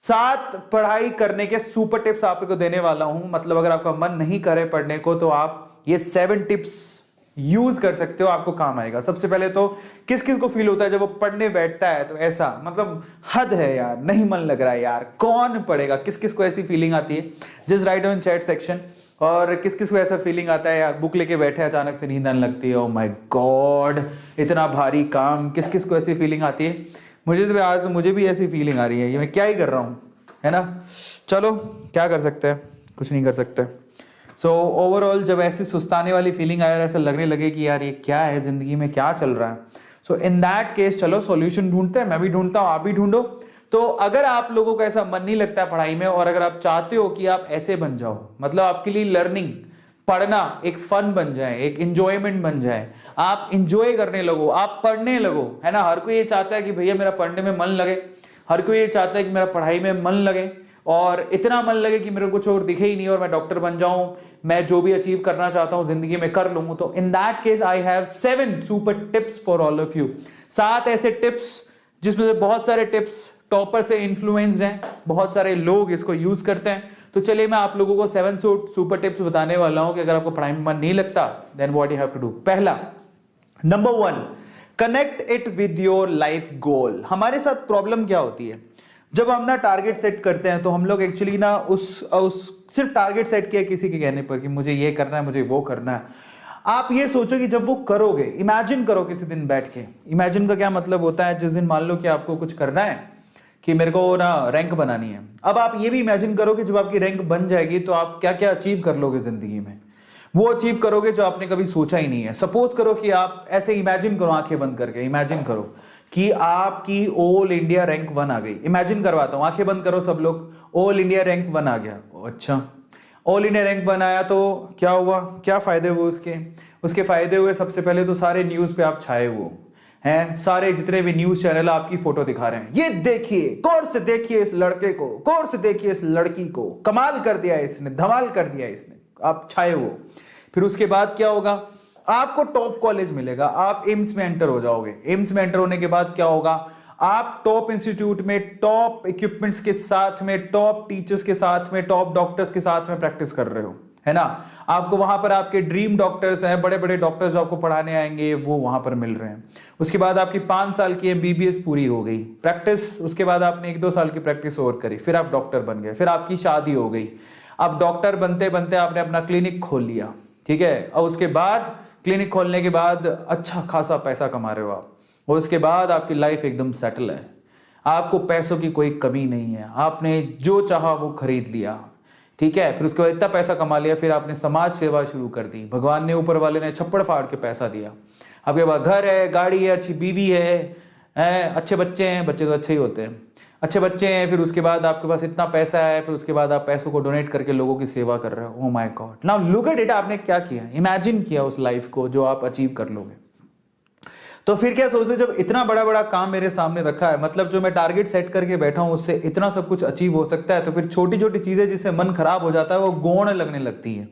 7 पढ़ाई करने के सुपर टिप्स आपको देने वाला हूं। मतलब अगर आपका मन नहीं करे पढ़ने को तो आप ये 7 टिप्स यूज कर सकते हो, आपको काम आएगा। सबसे पहले तो किस किस को फील होता है जब वो पढ़ने बैठता है तो ऐसा मतलब हद है यार, नहीं मन लग रहा है यार, कौन पढ़ेगा? किस किस को ऐसी फीलिंग आती है? Just right on chat section. और किस किस को ऐसा फीलिंग आता है यार बुक लेके बैठे अचानक से नींद आने लगती है, ओ माय गॉड इतना भारी काम? किस किस को ऐसी फीलिंग आती है? मुझे तो आज मुझे भी ऐसी फीलिंग आ रही है, ये मैं क्या ही कर रहा हूँ, है ना? चलो क्या कर सकते हैं, कुछ नहीं कर सकते। सो ओवरऑल जब ऐसी सुस्ताने वाली फीलिंग आए और ऐसा लगने लगे कि यार ये क्या है, जिंदगी में क्या चल रहा है, सो इन दैट केस चलो सॉल्यूशन ढूंढते हैं। मैं भी ढूंढता हूँ, आप भी ढूंढो। तो अगर आप लोगों का ऐसा मन नहीं लगता है पढ़ाई में और अगर आप चाहते हो कि आप ऐसे बन जाओ, मतलब आपके लिए लर्निंग, पढ़ना एक फन बन जाए, एक इंजॉयमेंट बन जाए, आप इंजॉय करने लगो, आप पढ़ने लगो, है ना? हर कोई ये चाहता है कि भैया मेरा पढ़ने में मन लगे, हर कोई ये चाहता है कि मेरा पढ़ाई में मन लगे और इतना मन लगे कि मेरे को कुछ और दिखे ही नहीं और मैं डॉक्टर बन जाऊं, मैं जो भी अचीव करना चाहता हूं जिंदगी में कर लूं। तो इन that case I have 7 super tips for all of you. 7 ऐसे टिप्स जिसमें से बहुत सारे टिप्स टॉपर से इन्फ्लुएंस्ड हैं, बहुत सारे लोग इसको यूज करते हैं। तो चलिए मैं आप लोगों को 7 सुपर टिप्स बताने वाला हूं कि अगर आपको पढ़ाई में मन नहीं लगता then what you have to do. पहला, number 1, connect it with your life goal. हमारे साथ प्रॉब्लम क्या होती है, जब हम ना टारगेट सेट करते हैं तो हम लोग एक्चुअली ना उस सिर्फ टारगेट सेट किया किसी के कहने पर कि मुझे ये करना है, मुझे वो करना है। आप ये सोचो कि जब वो करोगे, इमेजिन करो किसी दिन बैठ के। इमेजिन का क्या मतलब होता है, जिस दिन मान लो कि आपको कुछ करना है कि मेरे को ना रैंक बनानी है, अब आप ये भी इमेजिन करो कि जब आपकी रैंक बन जाएगी तो आप क्या क्या अचीव कर लोगे जिंदगी में। वो अचीव करोगे जो आपने कभी सोचा ही नहीं है। सपोज करो कि आप ऐसे इमेजिन करो, आंखें बंद करके इमेजिन करो कि आपकी ऑल इंडिया रैंक 1 आ गई। इमेजिन करवाता हूं, आंखें बंद करो सब लोग। ऑल इंडिया रैंक 1 आ गया। अच्छा, ऑल इंडिया रैंक 1 आया तो क्या हुआ, क्या फायदे हुए उसके फायदे हुए, सबसे पहले तो सारे न्यूज पे आप छाए हुए हैं, सारे जितने भी न्यूज चैनल आपकी फोटो दिखा रहे हैं, ये देखिए, गौर से देखिए इस लड़के को, गौर से देखिए इस लड़की को, कमाल कर दिया इसने, धमाल कर दिया इसने, आप छाए हो। फिर उसके बाद क्या होगा, आपको टॉप कॉलेज मिलेगा, आप एम्स में एंटर हो जाओगे। एम्स में एंटर होने के बाद क्या होगा, आप टॉप इंस्टीट्यूट में टॉप इक्विपमेंट्स के साथ में, टॉप टीचर्स के साथ में, टॉप डॉक्टर्स के साथ में प्रैक्टिस कर रहे हो, है ना? आपको वहां पर आपके ड्रीम डॉक्टर्स हैं, बड़े बड़े डॉक्टर्स जो आपको पढ़ाने आएंगे वो वहां पर मिल रहे हैं। उसके बाद आपकी 5 साल की एमबीबीएस पूरी हो गई प्रैक्टिस, उसके बाद आपने 1-2 साल की प्रैक्टिस और करी, फिर आप डॉक्टर बन गए, फिर आपकी शादी हो गई। अब डॉक्टर बनते बनते आपने अपना क्लिनिक खोल लिया, ठीक है? और उसके बाद क्लिनिक खोलने के बाद अच्छा खासा पैसा कमा रहे हो आप, और उसके बाद आपकी लाइफ एकदम सेटल है, आपको पैसों की कोई कमी नहीं है, आपने जो चाहा वो खरीद लिया, ठीक है? फिर उसके बाद इतना पैसा कमा लिया, फिर आपने समाज सेवा शुरू कर दी, भगवान ने, ऊपर वाले ने छप्पड़ फाड़ के पैसा दिया, आपके पास घर है, गाड़ी है, अच्छी बीवी है, अच्छे बच्चे हैं, बच्चे तो अच्छे ही होते हैं, अच्छे बच्चे हैं, फिर उसके बाद आपके पास इतना पैसा है, फिर उसके बाद आप पैसों को डोनेट करके लोगों की सेवा कर रहे हो। Oh my God, now look at it, आपने क्या किया, इमेजिन किया उस लाइफ को जो आप अचीव कर लोगे। तो फिर क्या सोचते, जब इतना बड़ा बड़ा काम मेरे सामने रखा है, मतलब जो मैं टारगेट सेट करके बैठा हूं उससे इतना सब कुछ अचीव हो सकता है, तो फिर छोटी छोटी चीजें जिससे मन खराब हो जाता है वो गौण लगने लगती है।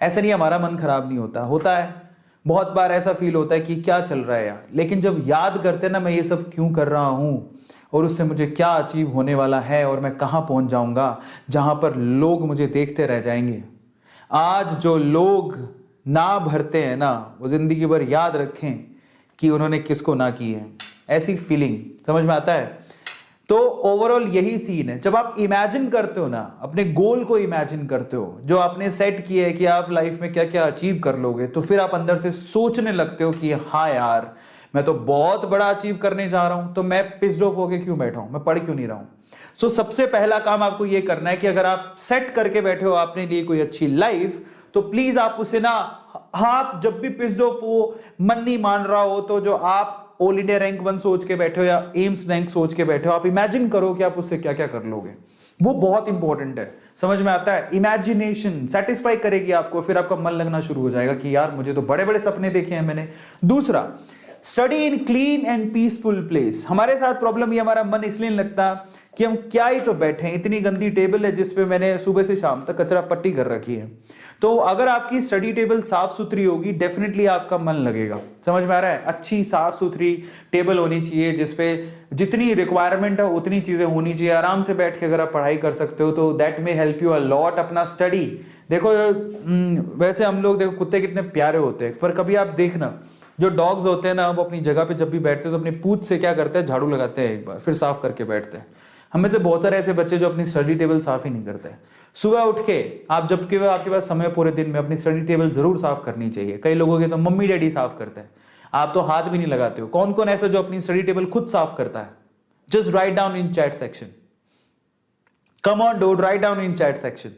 ऐसा नहीं हमारा मन खराब नहीं होता, होता है, बहुत बार ऐसा फील होता है कि क्या चल रहा है यार, लेकिन जब याद करते ना मैं ये सब क्यों कर रहा हूं और उससे मुझे क्या अचीव होने वाला है और मैं कहां पहुंच जाऊंगा जहां पर लोग मुझे देखते रह जाएंगे। आज जो लोग ना भरते हैं ना, वो जिंदगी भर याद रखें कि उन्होंने किसको ना की है। ऐसी फीलिंग समझ में आता है? तो ओवरऑल यही सीन है, जब आप इमेजिन करते हो ना, अपने गोल को इमेजिन करते हो जो आपने सेट किया है कि आप लाइफ में क्या क्या अचीव कर लोगे, तो फिर आप अंदर से सोचने लगते हो कि हाँ यार मैं तो बहुत बड़ा अचीव करने जा रहा हूं, तो मैं पिस्ड ऑफ होके क्यों बैठा हूं, मैं पढ़ क्यों नहीं रहा हूं। सो सबसे पहला काम आपको यह करना है कि अगर आप सेट करके बैठे हो अपने लिए कोई अच्छी लाइफ, तो प्लीज आप उसे ना, हाँ जब भी पिस्ड ऑफ हो, मन नहीं मान रहा हो, तो जो आप ऑल इंडिया रैंक 1 सोच के बैठे हो या एम्स रैंक सोच के बैठे हो, आप इमेजिन करो कि आप उससे क्या क्या कर लोगे। वो बहुत इंपॉर्टेंट है, समझ में आता है? इमेजिनेशन सेटिस्फाई करेगी आपको, फिर आपका मन लगना शुरू हो जाएगा कि यार मुझे तो बड़े बड़े सपने देखे हैं मैंने। दूसरा, study in clean and peaceful place. हमारे साथ प्रॉब्लम ये, हमारा मन इसलिए नहीं लगता कि हम क्या ही तो बैठे हैं, इतनी गंदी टेबल है जिसपे मैंने सुबह से शाम तक कचरा पट्टी कर रखी है। तो अगर आपकी स्टडी टेबल साफ सुथरी होगी, डेफिनेटली आपका मन लगेगा। समझ में आ रहा है? अच्छी साफ सुथरी टेबल होनी चाहिए जिसपे जितनी रिक्वायरमेंट है उतनी चीजें होनी चाहिए। आराम से बैठ के अगर आप पढ़ाई कर सकते हो तो that may help you a lot अपना स्टडी। देखो वैसे हम लोग देखो कुत्ते कितने प्यारे होते हैं, पर कभी आप देखना जो डॉग्स होते हैं ना, वो अपनी जगह पे जब भी बैठते हैं तो अपनी पूंछ से क्या करते हैं, झाड़ू लगाते हैं एक बार, फिर साफ करके बैठते हैं। हमें से बहुत सारे ऐसे बच्चे जो अपनी स्टडी टेबल साफ ही नहीं करते। सुबह उठ के आप जबकि आपके पास समय पूरे दिन में, अपनी स्टडी टेबल जरूर साफ करनी चाहिए। कई लोगों के तो मम्मी डैडी साफ करते हैं, आप तो हाथ भी नहीं लगाते हो। कौन कौन ऐसा जो अपनी स्टडी टेबल खुद साफ करता है? Just write down in chat section. Come on do, write down in chat section.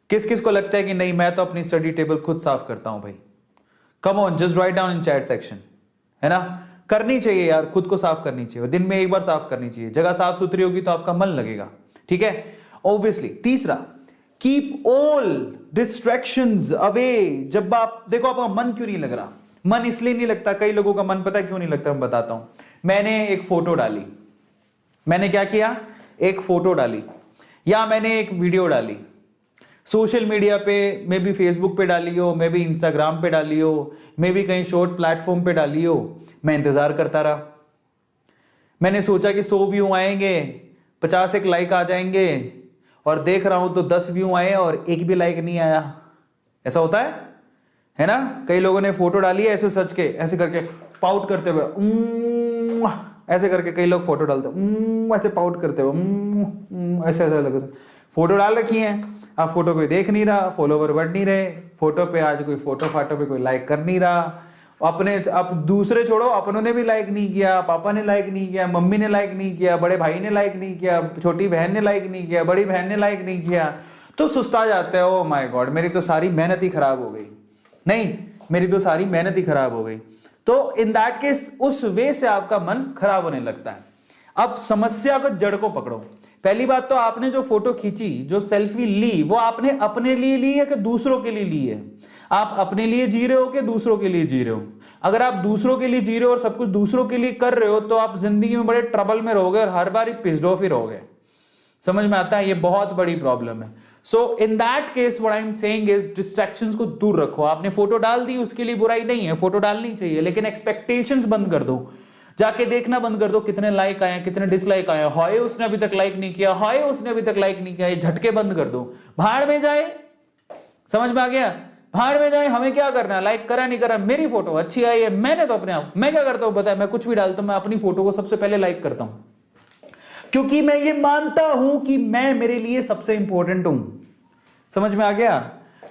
किस किस को लगता है कि नहीं मैं तो अपनी स्टडी टेबल खुद साफ करता हूं भाई? Come on, just write down in chat section. है ना? करनी चाहिए यार, खुद को साफ करनी चाहिए, दिन में एक बार साफ करनी चाहिए। जगह साफ सुथरी होगी तो आपका मन लगेगा। ठीक है, ऑब्वियसली। तीसरा, कीप ऑल डिस्ट्रैक्शंस अवे। जब आप देखो आपका मन क्यों नहीं लग रहा, मन इसलिए नहीं लगता, कई लोगों का मन पता है क्यों नहीं लगता, मैं बताता हूं। मैंने एक फोटो डाली, मैंने क्या किया, एक फोटो डाली, या मैंने एक वीडियो डाली सोशल मीडिया पे, मे बी फेसबुक पे डाली हो, मे बी इंस्टाग्राम पे डाली हो, मे बी कहीं शॉर्ट प्लेटफॉर्म पे डाली हो। मैं इंतजार करता रहा, मैंने सोचा कि 100 व्यू आएंगे, 50 एक लाइक आ जाएंगे, और देख रहा हूं तो 10 व्यू आए और एक भी लाइक नहीं आया। ऐसा होता है ना? कई लोगों ने फोटो डाली है ऐसे सच के, ऐसे करके पाउट करते हुए, ऐसे करके कई लोग फोटो डालते ऐसे पाउट करते हुए, ऐसे ऐसे लगे फोटो डाल रखी है। अब फोटो कोई देख नहीं रहा, फॉलोवर बढ़ नहीं रहे, फोटो पे आज कोई फोटो फाटो पे कोई लाइक कर नहीं रहा। अपने अब दूसरे छोड़ो, अपनों ने भी लाइक नहीं किया, पापा ने लाइक नहीं किया, मम्मी ने लाइक नहीं किया, बड़े भाई ने लाइक नहीं किया, छोटी बहन ने लाइक नहीं किया, बड़ी बहन ने लाइक नहीं किया, तो सुस्ता जाते हैं। ओ माय गॉड, मेरी तो सारी मेहनत ही खराब हो गई। नहीं, मेरी तो सारी मेहनत ही खराब हो गई। तो इन दैट केस उस वे से आपका मन खराब होने लगता है। अब समस्या को जड़ को पकड़ो। पहली बात तो आपने जो फोटो खींची, जो सेल्फी ली, वो आपने अपने लिए ली है कि दूसरों के लिए ली है? आप अपने लिए जी रहे हो कि दूसरों के लिए जी रहे हो? अगर आप दूसरों के लिए जी रहे हो और सब कुछ दूसरों के लिए कर रहे हो तो आप जिंदगी में बड़े ट्रबल में रहोगे और हर बार ही पिस्ड ऑफ ही रहोगे। समझ में आता है? ये बहुत बड़ी प्रॉब्लम है। So in that case what I am saying is distractions को दूर रखो। आपने फोटो डाल दी, उसके लिए बुराई नहीं है, फोटो डालनी चाहिए, लेकिन एक्सपेक्टेशंस बंद कर दो। जाके देखना बंद कर दो कितने लाइक आए, कितने डिसलाइक आए। हाय उसने अभी तक लाइक नहीं किया, हाय उसने अभी तक लाइक नहीं किया, ये झटके बंद कर दो। भाड़ में जाए, समझ में आ गया? भाड़ में जाए, हमें क्या करना है, लाइक करा नहीं करा, मेरी फोटो अच्छी आई है, मैंने तो अपने आप, मैं क्या करता हूं बताया, मैं कुछ भी डालता हूं, मैं अपनी फोटो को सबसे पहले लाइक करता हूं, क्योंकि मैं ये मानता हूं कि मैं मेरे लिए सबसे इंपॉर्टेंट हूं। समझ में आ गया?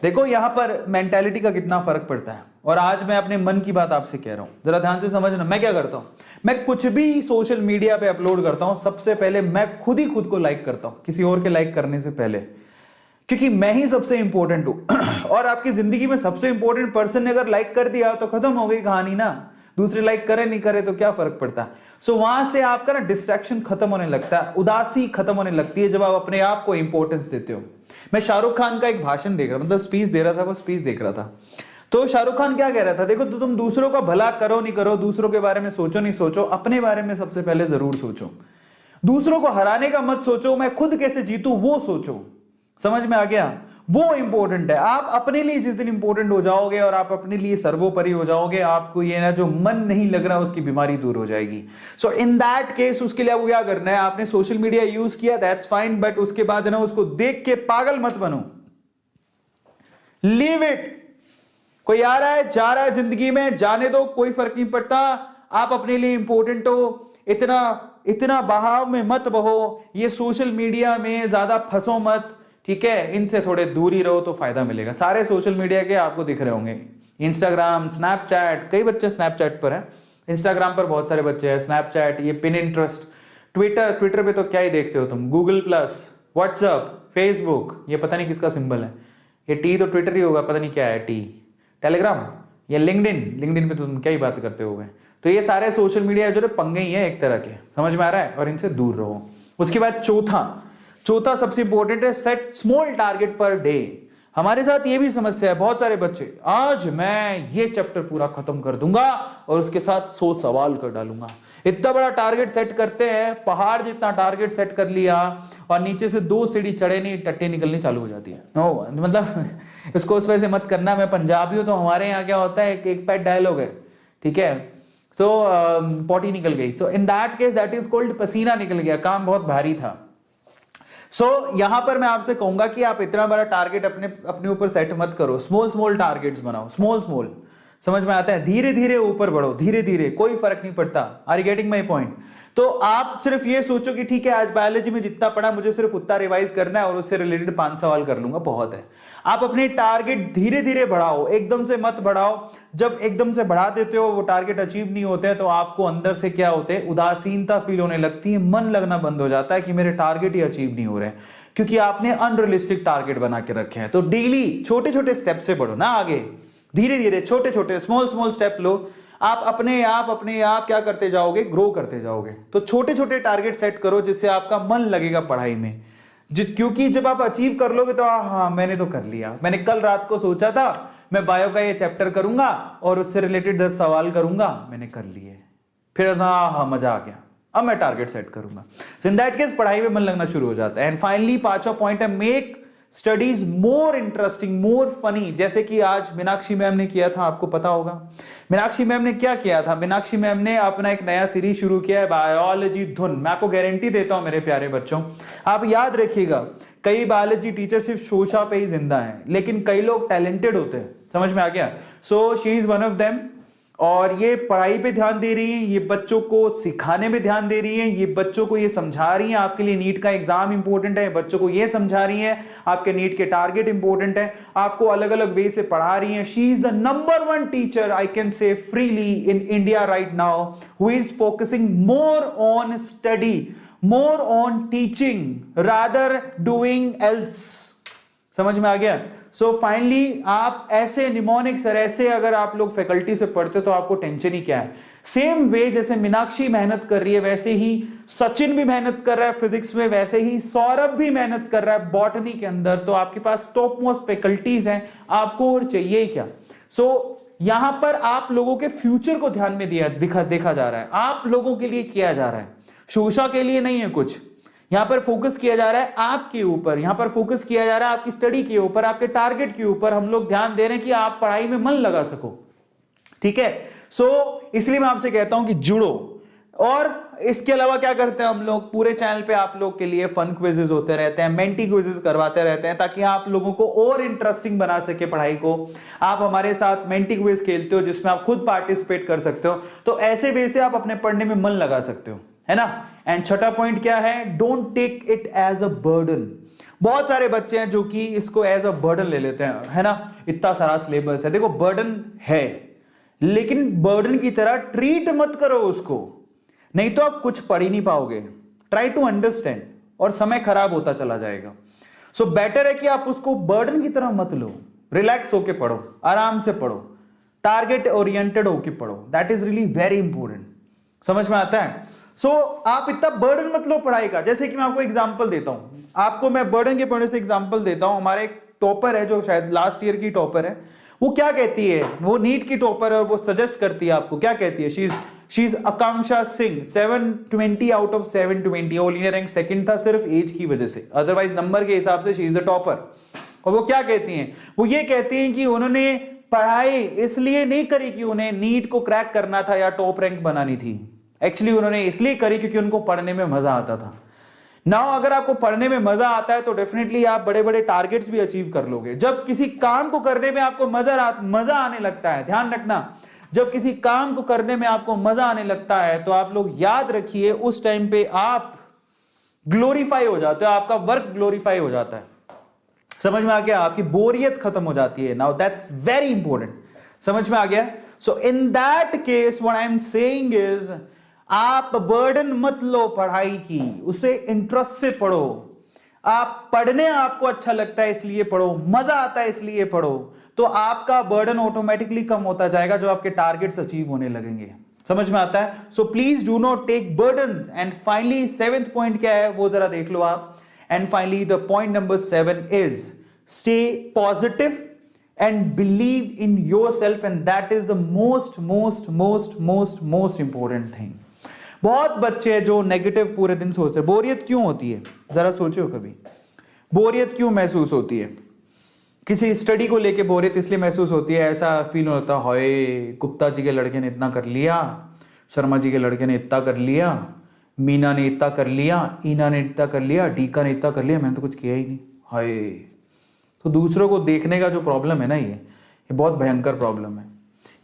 देखो यहां पर मेंटालिटी का कितना फर्क पड़ता है। और आज मैं अपने मन की बात आपसे कह रहा हूं, जरा ध्यान से समझना। मैं क्या करता हूं, मैं कुछ भी सोशल मीडिया पे अपलोड करता हूं, सबसे पहले मैं खुद ही खुद को लाइक करता हूं, किसी और के लाइक करने से पहले, क्योंकि मैं ही सबसे इंपॉर्टेंट हूं। और आपकी जिंदगी में सबसे इंपॉर्टेंट पर्सन ने अगर लाइक कर दिया तो खत्म हो गई कहानी ना। दूसरे लाइक करे नहीं करे तो क्या फर्क पड़ता है? सो वहां से आपका ना डिस्ट्रैक्शन खत्म होने लगता है, उदासी खत्म होने लगती है जब आप अपने आप को इंपॉर्टेंस देते हो। मैं शाहरुख खान का एक भाषण देख रहा, मतलब स्पीच दे रहा था, वो स्पीच देख रहा था। तो शाहरुख खान क्या कह रहा था, देखो तो तुम दूसरों का भला करो नहीं करो, दूसरों के बारे में सोचो नहीं सोचो, अपने बारे में सबसे पहले जरूर सोचो। दूसरों को हराने का मत सोचो, मैं खुद कैसे जीतूं वो सोचो। समझ में आ गया? वो इंपॉर्टेंट है। आप अपने लिए जिस दिन इंपॉर्टेंट हो जाओगे और आप अपने लिए सर्वोपरि हो जाओगे, आपको ये ना जो मन नहीं लग रहा उसकी बीमारी दूर हो जाएगी। सो इन दैट केस उसके लिए आपको क्या करना है, आपने सोशल मीडिया यूज किया, दैट्स फाइन, बट उसके बाद ना उसको देख के पागल मत बनो, लीव इट। कोई आ रहा है जा रहा है जिंदगी में, जाने दो, कोई फर्क नहीं पड़ता। आप अपने लिए इंपॉर्टेंट हो, इतना बहाव में मत बहो, ये सोशल मीडिया में ज्यादा फंसो मत, ठीक है? इनसे थोड़े दूर ही रहो तो फायदा मिलेगा। सारे सोशल मीडिया के आपको दिख रहे होंगे, इंस्टाग्राम, स्नैपचैट, कई बच्चे स्नैपचैट पर हैं, इंस्टाग्राम पर बहुत सारे बच्चे हैं, स्नैपचैट, ये पिनिंटरेस्ट, ट्विटर पे तो क्या ही देखते हो तुम, गूगल प्लस, व्हाट्सएप, फेसबुक, ये पता नहीं किसका सिंबल है, ये टी तो ट्विटर ही होगा, पता नहीं क्या है टी, टेलीग्राम या लिंक्डइन पे तो तुम क्या ही बात करते होगे। तो ये सारे सोशल मीडिया जो पंगे ही है एक तरह के, समझ में आ रहा है? और इनसे दूर रहो। उसके बाद चौथा सबसे इंपॉर्टेंट है, set small target per day. हमारे साथ ये भी समस्या है, बहुत सारे बच्चे आज मैं ये चैप्टर पूरा खत्म कर दूंगा और उसके साथ 100 सवाल कर डालूंगा। इतना बड़ा टारगेट सेट करते हैं, पहाड़ जितना टारगेट सेट कर लिया और नीचे से 2 सीढ़ी चढ़े नहीं, टट्टी निकलनी चालू हो जाती है। नो मतलब इसको उस वजह से मत करना। मैं पंजाबी हूं तो हमारे यहाँ क्या होता है, एक पैट डायलॉग है, ठीक है। सो पॉटी निकल गई, so in that case that is called पसीना निकल गया, काम बहुत भारी था। यहां पर मैं आपसे कहूंगा कि आप इतना बड़ा टारगेट अपने ऊपर सेट मत करो, स्मॉल टारगेट्स बनाओ, स्मॉल। समझ में आता है, धीरे धीरे ऊपर बढ़ो, धीरे धीरे, कोई फर्क नहीं पड़ता। Are you getting my point? तो आप सिर्फ ये सोचो कि ठीक है आज बायोलॉजी में जितना पढ़ा मुझे सिर्फ उतना रिवाइज करना है और उससे रिलेटेड 5 सवाल कर लूंगा, बहुत है। आप अपने टारगेट धीरे धीरे बढ़ाओ, एकदम से मत बढ़ाओ। जब एकदम से बढ़ा देते हो वो टारगेट अचीव नहीं होते हैं तो आपको अंदर से क्या होते हैं, उदासीनता फील होने लगती है, मन लगना बंद हो जाता है कि मेरे टारगेट ही अचीव नहीं हो रहे हैं, क्योंकि आपने अनरियलिस्टिक टारगेट बना के रखे हैं। तो डेली छोटे छोटे स्टेप से बढ़ो ना आगे, धीरे धीरे छोटे छोटे स्मॉल स्टेप लो। आप अपने आप क्या करते जाओगे, ग्रो करते जाओगे। तो छोटे छोटे टारगेट सेट करो जिससे आपका मन लगेगा पढ़ाई में, क्योंकि जब आप अचीव कर लोगे तो हाँ मैंने तो कर लिया, मैंने कल रात को सोचा था मैं बायो का ये चैप्टर करूंगा और उससे रिलेटेड 10 सवाल करूंगा, मैंने कर लिए, फिर हाँ मजा आ गया, अब मैं टारगेट सेट करूंगा। सो इन दैट केस पढ़ाई में मन लगना शुरू हो जाता है। एंड फाइनली 5वां पॉइंट है, make studies more interesting, more funny. जैसे कि आज मीनाक्षी मैम ने किया था, आपको पता होगा मीनाक्षी मैम ने क्या किया था। मीनाक्षी मैम ने अपना एक नया सीरीज शुरू किया है, बायोलॉजी धुन। मैं आपको गारंटी देता हूं मेरे प्यारे बच्चों, आप याद रखिएगा, कई बायोलॉजी टीचर सिर्फ शोशा पे ही जिंदा हैं, लेकिन कई लोग टैलेंटेड होते हैं। समझ में आ गया? So she is one of them. और ये पढ़ाई पे ध्यान दे रही हैं, ये बच्चों को सिखाने में ध्यान दे रही हैं, ये बच्चों को ये समझा रही हैं आपके लिए नीट का एग्जाम इंपॉर्टेंट है, बच्चों को ये समझा रही हैं आपके नीट के टारगेट इंपॉर्टेंट है, आपको अलग अलग वे से पढ़ा रही हैं। She is the number 1 teacher I can say freely in India right now who is focusing more on study, more on teaching rather doing else. समझ में आ गया? सो फाइनली आप ऐसे निमोनिक्स और ऐसे अगर आप लोग फैकल्टी से पढ़ते हो तो आपको टेंशन ही क्या है। सेम वे जैसे मीनाक्षी मेहनत कर रही है वैसे ही सचिन भी मेहनत कर रहा है फिजिक्स में, वैसे ही सौरभ भी मेहनत कर रहा है बॉटनी के अंदर। तो आपके पास टॉप मोस्ट फैकल्टीज हैं, आपको और चाहिए क्या। यहां पर आप लोगों के फ्यूचर को ध्यान में देखा जा रहा है, आप लोगों के लिए किया जा रहा है, शोशा के लिए नहीं है कुछ। यहां पर फोकस किया जा रहा है आपके ऊपर, यहां पर फोकस किया जा रहा है आपकी स्टडी के ऊपर, आपके टारगेट के ऊपर। हम लोग ध्यान दे रहे हैं कि आप पढ़ाई में मन लगा सको, ठीक है। इसलिए मैं आपसे कहता हूं कि जुड़ो। और इसके अलावा क्या करते हैं हम लोग, पूरे चैनल पे आप लोग के लिए फन क्विजेस होते रहते हैं, मेंटी क्विजेस करवाते रहते हैं, ताकि आप लोगों को और इंटरेस्टिंग बना सके पढ़ाई को। आप हमारे साथ मेंटी क्विज खेलते हो जिसमें आप खुद पार्टिसिपेट कर सकते हो, तो ऐसे वे से आप अपने पढ़ने में मन लगा सकते हो, है ना। एंड छठा पॉइंट क्या है, don't take it as a burden. बहुत सारे बच्चे हैं जो कि इसको एज अ बर्डन ले लेते हैं, है ना। इतना सारा सिलेबस है, देखो बर्डन है, लेकिन बर्डन की तरह ट्रीट मत करो उसको, नहीं तो आप कुछ पढ़ ही नहीं पाओगे। ट्राई टू अंडरस्टैंड, और समय खराब होता चला जाएगा। सो बेटर है कि आप उसको बर्डन की तरह मत लो, रिलैक्स होके पढ़ो, आराम से पढ़ो, टारगेट ओरिएंटेड होके पढ़ो। That is really very important. समझ में आता है? आप इतना बर्डन मत लो पढ़ाई का। जैसे कि मैं आपको एग्जांपल देता हूं, आपको मैं बर्डन के पढ़ने से एग्जांपल देता हूं। हमारे एक टॉपर है जो शायद लास्ट ईयर की टॉपर है, वो क्या कहती है, वो नीट की टॉपर है और वो सजेस्ट करती है आपको, क्या कहती है, she is Akanksha Singh, 720 out of 720। All India rank second था सिर्फ एज की वजह से, अदरवाइज नंबर के हिसाब से शी इज द टॉपर। और वो क्या कहती हैं, वो ये कहती हैं कि उन्होंने पढ़ाई इसलिए नहीं करी कि उन्हें नीट को क्रैक करना था या टॉप रैंक बनानी थी। एक्चुअली उन्होंने इसलिए करी क्योंकि उनको पढ़ने में मजा आता था। नाउ अगर आपको पढ़ने में मजा आता है तो डेफिनेटली आप बड़े बड़े टारगेट्स भी अचीव कर लोगे। जब किसी काम को करने में आपको मजा आने लगता है, ध्यान रखना, जब किसी काम को करने में आपको मजा आने लगता है तो आप लोग याद रखिए उस टाइम पे आप ग्लोरीफाई हो जाते हो, आपका वर्क ग्लोरीफाई हो जाता है। समझ में आ गया? आपकी बोरियत खत्म हो जाती है। Now that's very important. समझ में आ गया? So in that case what I am saying is, आप बर्डन मत लो पढ़ाई की, उसे इंटरेस्ट से पढ़ो। आप पढ़ने आपको अच्छा लगता है इसलिए पढ़ो, मजा आता है इसलिए पढ़ो, तो आपका बर्डन ऑटोमेटिकली कम होता जाएगा जब आपके टारगेट्स अचीव होने लगेंगे। समझ में आता है? So please do not take burdens. And finally 7th point क्या है वो जरा देख लो आप। And finally the point number 7 is stay positive and believe in yourself, and that is the most important thing. बहुत बच्चे जो नेगेटिव पूरे दिन सोचते हैं। बोरियत क्यों होती है, जरा सोचो कभी, बोरियत क्यों महसूस होती है? किसी स्टडी को लेके बोरियत इसलिए महसूस होती है, ऐसा फील होता है हाय गुप्ता जी के लड़के ने इतना कर लिया, शर्मा जी के लड़के ने इतना कर लिया, मीना ने इतना कर लिया, ईना ने इतना कर लिया, डीका ने इतना कर लिया, मैंने तो कुछ किया ही नहीं, हाय। तो दूसरों को देखने का जो प्रॉब्लम है ना, ये बहुत भयंकर प्रॉब्लम है।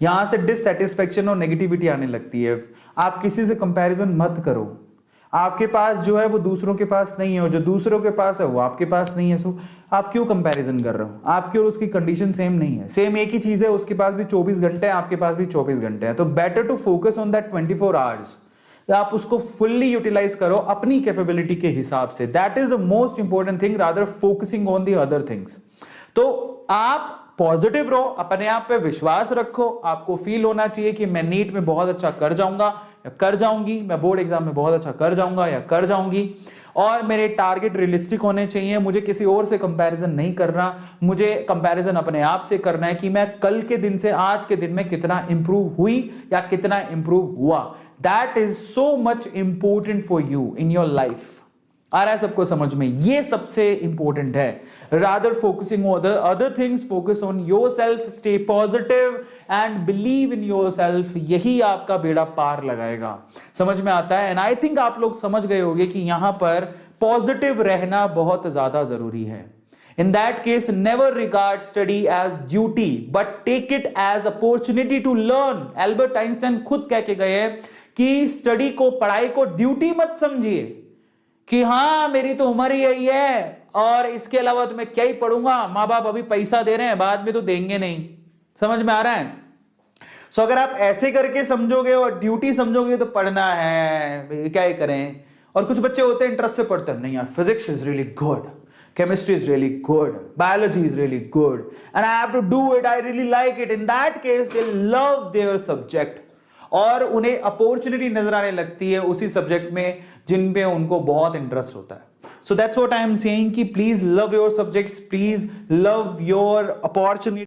यहां से डिससैटिस्फैक्शन और नेगेटिविटी आने लगती है। आप किसी से कंपैरिजन मत करो। आपके पास जो है वो दूसरों के पास नहीं है, और जो दूसरों के पास है वो आपके पास नहीं है। सो आप क्यों कंपैरिजन कर रहे हो? आपकी और उसकी कंडीशन सेम नहीं है। सेम एक ही चीज है, उसके पास भी 24 घंटे है, आपके पास भी 24 घंटे हैं। तो better to focus on that 24 hours. आप उसको फुल्ली यूटिलाइज करो अपनी कैपेबिलिटी के हिसाब से। That is the most important thing rather focusing on the other things. तो आप पॉजिटिव रहो, अपने आप पे विश्वास रखो। आपको फील होना चाहिए कि मैं नीट में बहुत अच्छा कर जाऊंगा या कर जाऊंगी, मैं बोर्ड एग्जाम में बहुत अच्छा कर जाऊंगा या कर जाऊंगी, और मेरे टारगेट रियलिस्टिक होने चाहिए। मुझे किसी और से कंपैरिजन नहीं करना, मुझे कंपैरिजन अपने आप से करना है कि मैं कल के दिन से आज के दिन में कितना इंप्रूव हुई या कितना इंप्रूव हुआ। That is so much important for you in your life. आ रहा है सबको समझ में? ये सबसे इंपॉर्टेंट है। Rather focusing on other things, focus on yourself, stay positive and believe in yourself. यही आपका बेड़ा पार लगाएगा। समझ में आता है? एंड आई थिंक आप लोग समझ गए होंगे कि यहां पर पॉजिटिव रहना बहुत ज्यादा जरूरी है। In that case, never regard study as duty, but take it as opportunity to learn. Albert Einstein खुद कह के गए कि स्टडी को, पढ़ाई को ड्यूटी मत समझिए कि हाँ मेरी तो उम्र ही यही है और इसके अलावा तो मैं क्या ही पढ़ूंगा, माँ बाप अभी पैसा दे रहे हैं, बाद में तो देंगे नहीं। समझ में आ रहा है? सो अगर आप ऐसे करके समझोगे और ड्यूटी समझोगे तो पढ़ना है, क्या ही करें। और कुछ बच्चे होते हैं इंटरेस्ट से पढ़ते हैं, नहीं यार physics is really good, chemistry is really good, biology is really good, and I have to do it, I really like it. In that case, they love their subject, और उन्हें अपॉर्चुनिटी नजर आने लगती है उसी सब्जेक्ट में जिन पे उनको बहुत इंटरेस्ट होता है। So that's what I am saying कि please love your subjects, please love your opportunity.